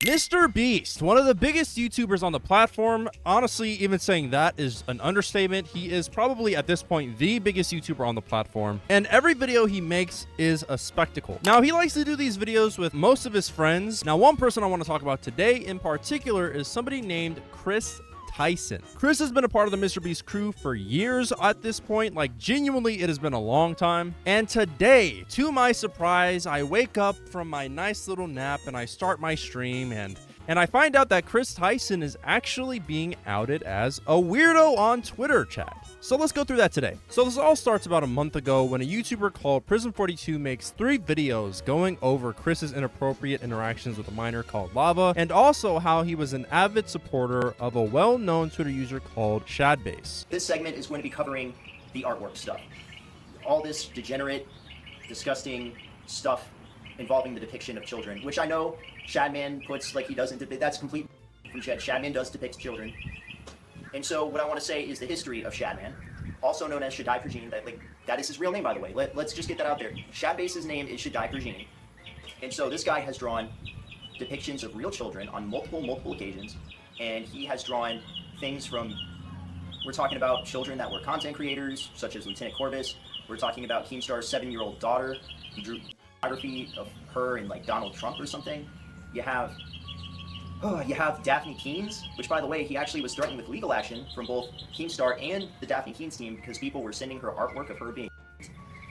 Mr. Beast, one of the biggest YouTubers on the platform. Honestly, even saying that is an understatement. He is probably at this point the biggest YouTuber on the platform, and every video he makes is a spectacle. Now, he likes to do these videos with most of his friends. Now, one person I want to talk about today in particular is somebody named Kris Tyson. Kris has been a part of the Mr. Beast crew for years at this point. Like, genuinely, it has been a long time. And today, to my surprise, I wake up from my nice little nap and I start my stream, and I find out that Kris Tyson is actually being outed as a weirdo on Twitter, chat. So let's go through that today. So this all starts about a month ago when a YouTuber called Prism42 makes 3 videos going over Kris's inappropriate interactions with a minor called Lava, and also how he was an avid supporter of a well-known Twitter user called Shadbase. This segment is going to be covering the artwork stuff. All this degenerate, disgusting stuff involving the depiction of children, which I know Shadman puts like he doesn't depict. That's complete from Shad. Shadman does depict children. And so what I want to say is the history of Shadman, also known as Shaddai Pergine. That is his real name, by the way. Let's just get that out there. Shadbase's name is Shaddai Pergine. And so this guy has drawn depictions of real children on multiple occasions. And he has drawn things from, we're talking about children that were content creators, such as Lieutenant Corvus. We're talking about Keemstar's 7-year-old daughter. He drew photography of her and like Donald Trump or something. You have Daphne Keens, which, by the way, he actually was threatened with legal action from both Keemstar and the Daphne Keens team because people were sending her artwork of her being.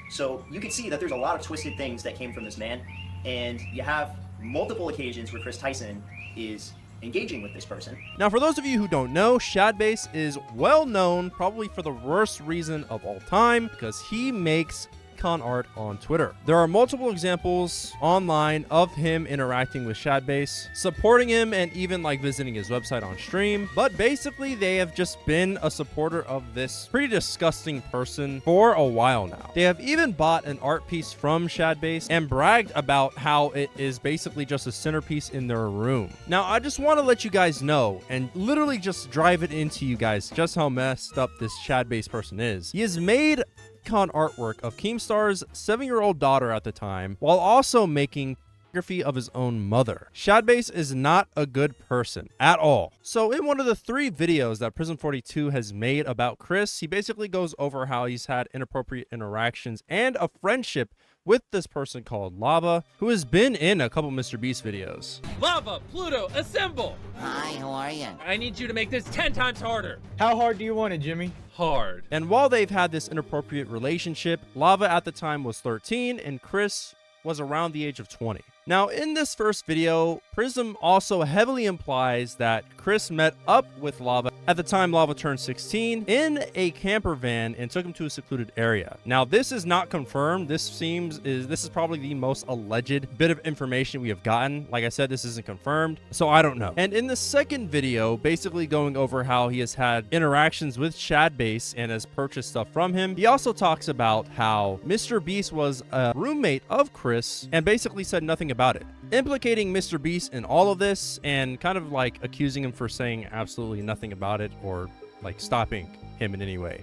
So you can see that there's a lot of twisted things that came from this man, and you have multiple occasions where Kris Tyson is engaging with this person. Now, for those of you who don't know, Shadbase is well known probably for the worst reason of all time, because he makes con art on Twitter. There are multiple examples online of him interacting with Shadbase, supporting him, and even like visiting his website on stream. But basically, they have just been a supporter of this pretty disgusting person for a while now. They have even bought an art piece from Shadbase and bragged about how it is basically just a centerpiece in their room. Now, I just want to let you guys know and literally just drive it into you guys just how messed up this Shadbase person is. He has made con artwork of Keemstar's 7-year-old daughter at the time, while also making photography of his own mother. Shadbase is not a good person at all. So in one of the 3 videos that Prism42 has made about Kris, he basically goes over how he's had inappropriate interactions and a friendship with this person called Lava, who has been in a couple Mr. Beast videos. Lava, Pluto, assemble! Hi, how are you? I need you to make this 10 times harder. How hard do you want it, Jimmy? Hard. And while they've had this inappropriate relationship, Lava at the time was 13 and Kris was around the age of 20. Now, in this first video, Prism also heavily implies that Kris met up with Lava at the time Lava turned 16 in a camper van and took him to a secluded area. Now, this is not confirmed. This is probably the most alleged bit of information we have gotten. Like I said, this isn't confirmed, so I don't know. And in the second video, basically going over how he has had interactions with Shadbase and has purchased stuff from him, he also talks about how Mr. Beast was a roommate of Kris and basically said nothing about it, implicating Mr. Beast in all of this and kind of like accusing him for saying absolutely nothing about it or like stopping him in any way.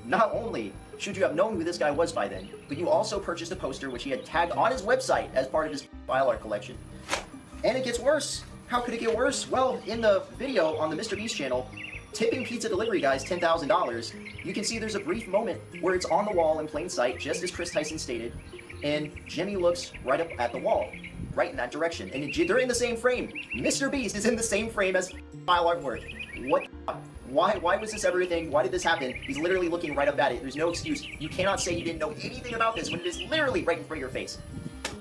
Not only should you have known who this guy was by then, but you also purchased a poster which he had tagged on his website as part of his file art collection. And it gets worse. How could it get worse? Well, in the video on the Mr. Beast channel, tipping pizza delivery guys $10,000, you can see there's a brief moment where it's on the wall in plain sight, just as Kris Tyson stated, and Jimmy looks right up at the wall, right in that direction. And they're in the same frame. Mr. Beast is in the same frame as file artwork. What? Why was this everything? Why did this happen? He's literally looking right up at it. There's no excuse. You cannot say you didn't know anything about this when it is literally right in front of your face.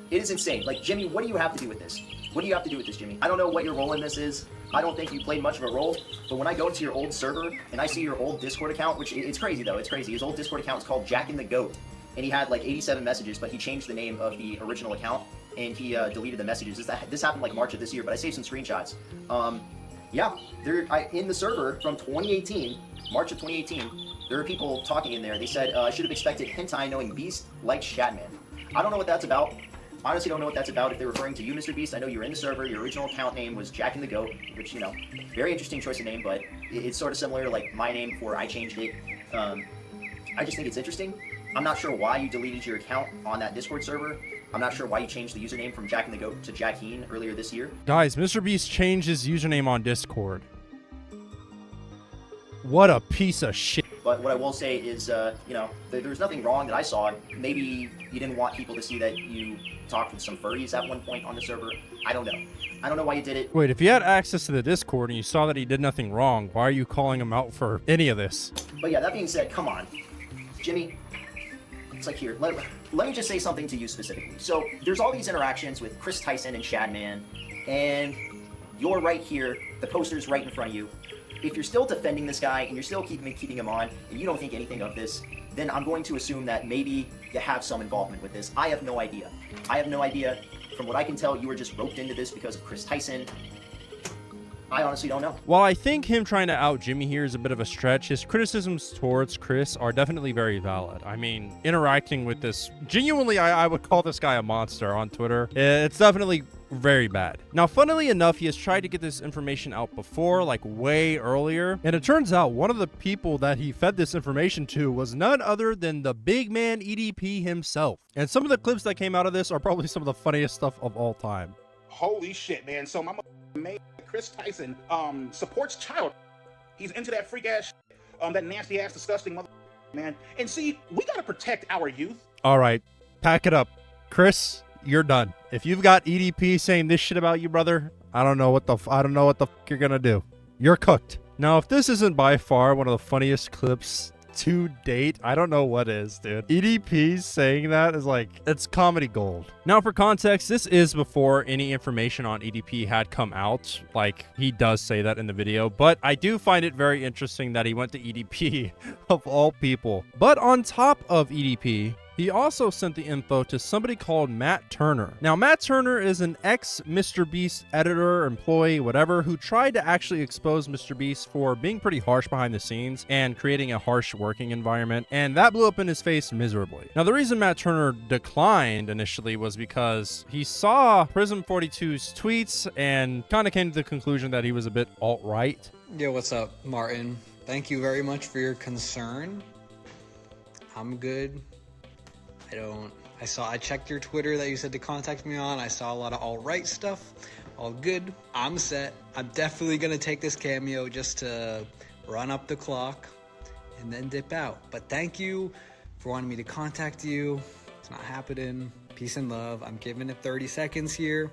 It is insane. Like, Jimmy, what do you have to do with this? What do you have to do with this, Jimmy? I don't know what your role in this is. I don't think you played much of a role, but when I go into your old server and I see your old Discord account, which it's crazy though, it's crazy. His old Discord account is called Jack and the Goat, and he had like 87 messages, but he changed the name of the original account and he deleted the messages. This happened like March of this year, but I saved some screenshots. Yeah, in the server from 2018, March of 2018, there were people talking in there. They said, I should have expected hentai knowing Beast like Shadman. I don't know what that's about. Honestly, don't know what that's about. If they're referring to you, Mr. Beast, I know you're in the server. Your original account name was Jack and the Goat, which, you know, very interesting choice of name, but it's sort of similar to, like, my name before I changed it. I just think it's interesting. I'm not sure why you deleted your account on that Discord server. I'm not sure why you changed the username from Jack and the Goat to Jackeen earlier this year. Guys, Mr. Beast changed his username on Discord. What a piece of shit. But what I will say is, you know, there's nothing wrong that I saw. Maybe you didn't want people to see that you talked with some furries at one point on the server. I don't know. I don't know why you did it. Wait, if you had access to the Discord and you saw that he did nothing wrong, why are you calling him out for any of this? But yeah, that being said, come on. Jimmy, it's like here, let me just say something to you specifically. So there's all these interactions with Kris Tyson and Shadman, and you're right here, the poster's right in front of you. If you're still defending this guy and you're still keeping him on, and you don't think anything of this, then I'm going to assume that maybe you have some involvement with this. I have no idea. I have no idea. From what I can tell, you were just roped into this because of Kris Tyson. I honestly don't know. While I think him trying to out Jimmy here is a bit of a stretch, his criticisms towards Kris are definitely very valid. I mean, interacting with this, genuinely, I would call this guy a monster on Twitter. It's definitely very bad. Now, funnily enough, he has tried to get this information out before, like way earlier, and it turns out one of the people that he fed this information to was none other than the big man EDP himself. And some of the clips that came out of this are probably some of the funniest stuff of all time. Holy shit, man. So my man, Kris Tyson, supports child. He's into that freak ass shit, that nasty ass, disgusting mother, man. And see, we gotta protect our youth. All right, pack it up. Kris, you're done. If you've got EDP saying this shit about you, brother, I don't know what the fuck you're gonna do. You're cooked. Now, if this isn't by far one of the funniest clips to date, I don't know what is, dude. EDP saying that is like, it's comedy gold. Now, for context, this is before any information on EDP had come out. Like, he does say that in the video, but I do find it very interesting that he went to EDP of all people. But on top of EDP, he also sent the info to somebody called Matt Turner. Now, Matt Turner is an ex-Mr. Beast editor, employee, whatever, who tried to actually expose Mr. Beast for being pretty harsh behind the scenes and creating a harsh working environment, and that blew up in his face miserably. Now, the reason Matt Turner declined initially was because he saw Prism 42's tweets and kind of came to the conclusion that he was a bit alt-right. Yo, what's up, Martin? Thank you very much for your concern. I'm good. I checked your Twitter that you said to contact me on. I saw a lot of alt-right stuff. All good. I'm set. I'm definitely going to take this cameo just to run up the clock and then dip out. But thank you for wanting me to contact you. It's not happening. Peace and love. I'm giving it 30 seconds here.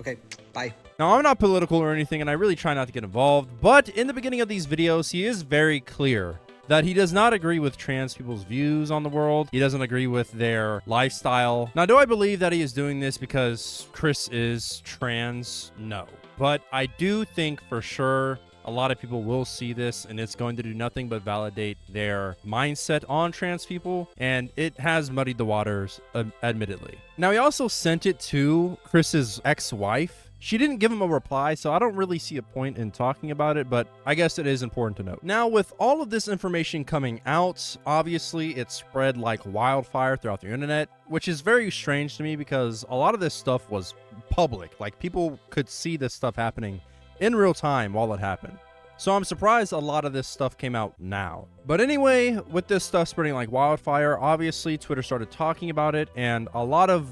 Okay, bye. Now, I'm not political or anything, and I really try not to get involved, but in the beginning of these videos, he is very clear that he does not agree with trans people's views on the world. He doesn't agree with their lifestyle. Now, do I believe that he is doing this because Kris is trans? No. But I do think for sure a lot of people will see this, and it's going to do nothing but validate their mindset on trans people, and it has muddied the waters, admittedly. Now, he also sent it to Kris's ex-wife. She didn't give him a reply, so I don't really see a point in talking about it, but I guess it is important to note. Now, with all of this information coming out, obviously it spread like wildfire throughout the internet, which is very strange to me because a lot of this stuff was public. Like, people could see this stuff happening in real time while it happened. So I'm surprised a lot of this stuff came out now. But anyway, with this stuff spreading like wildfire, obviously Twitter started talking about it, and a lot of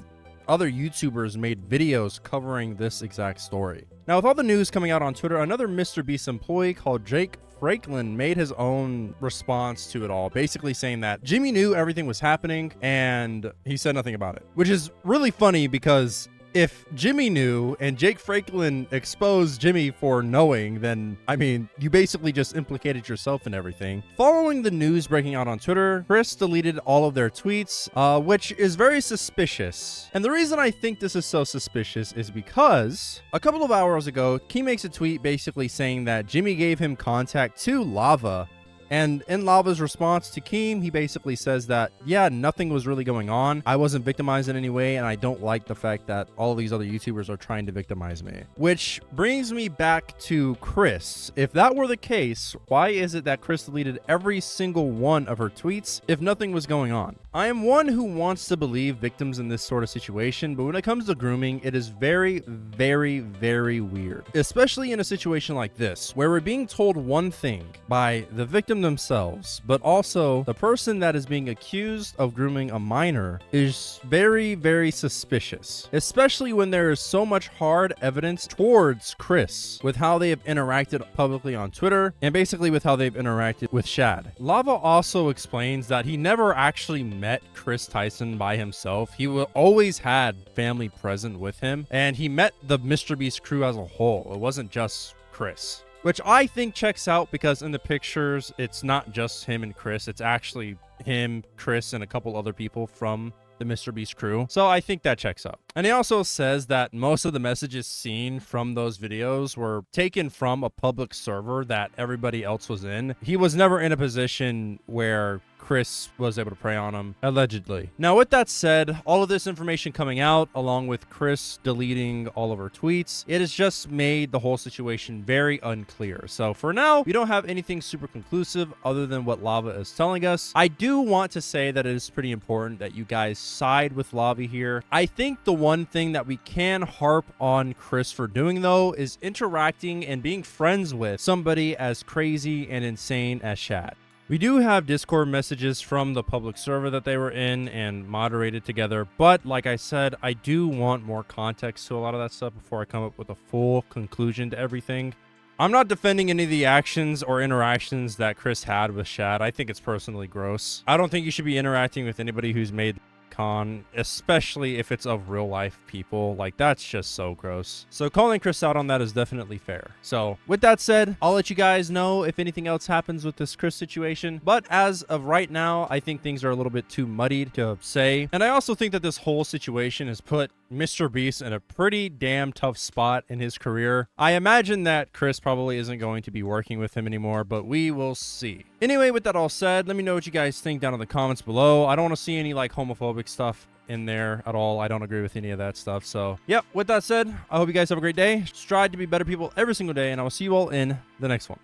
other YouTubers made videos covering this exact story. Now, with all the news coming out on Twitter, another Mr. Beast employee called Jake Franklin made his own response to it all, basically saying that Jimmy knew everything was happening and he said nothing about it, which is really funny because if Jimmy knew and Jake Franklin exposed Jimmy for knowing, then, I mean, you basically just implicated yourself in everything. Following the news breaking out on Twitter, Kris deleted all of their tweets, which is very suspicious. And the reason I think this is so suspicious is because a couple of hours ago, he makes a tweet basically saying that Jimmy gave him contact to Lava. And in Lava's response to Keem, he basically says that, yeah, nothing was really going on. I wasn't victimized in any way, and I don't like the fact that all of these other YouTubers are trying to victimize me. Which brings me back to Kris. If that were the case, why is it that Kris deleted every single one of her tweets if nothing was going on? I am one who wants to believe victims in this sort of situation, but when it comes to grooming, it is very, very, very weird. Especially in a situation like this, where we're being told one thing by the victim themselves, but also the person that is being accused of grooming a minor is very, very suspicious. Especially when there is so much hard evidence towards Kris with how they have interacted publicly on Twitter and basically with how they've interacted with Shad. Lava also explains that he never actually met Kris Tyson by himself. He always had family present with him, and he met the MrBeast crew as a whole. It wasn't just Kris, which I think checks out because in the pictures, it's not just him and Kris. It's actually him, Kris, and a couple other people from the MrBeast crew. So I think that checks out. And he also says that most of the messages seen from those videos were taken from a public server that everybody else was in. He was never in a position where Kris was able to prey on him, allegedly. Now, with that said, all of this information coming out, along with Kris deleting all of her tweets, it has just made the whole situation very unclear. So for now, we don't have anything super conclusive other than what Lava is telling us. I do want to say that it is pretty important that you guys side with Lava here. I think the one thing that we can harp on Kris for doing, though, is interacting and being friends with somebody as crazy and insane as Shad. We do have Discord messages from the public server that they were in and moderated together, but like I said, I do want more context to a lot of that stuff before I come up with a full conclusion to everything. I'm not defending any of the actions or interactions that Kris had with Shad. I think it's personally gross. I don't think you should be interacting with anybody who's made con, especially if it's of real life people. Like, that's just so gross. So calling Kris out on that is definitely fair. So with that said, I'll let you guys know if anything else happens with this Kris situation, but as of right now, I think things are a little bit too muddied to say. And I also think that this whole situation has put MrBeast in a pretty damn tough spot in his career. I imagine that Kris probably isn't going to be working with him anymore, but we will see. Anyway, with that all said, let me know what you guys think down in the comments below. I don't want to see any like homophobic stuff in there at all. I don't agree with any of that stuff. So yep, with that said, I hope you guys have a great day. Strive to be better people every single day, and I will see you all in the next one.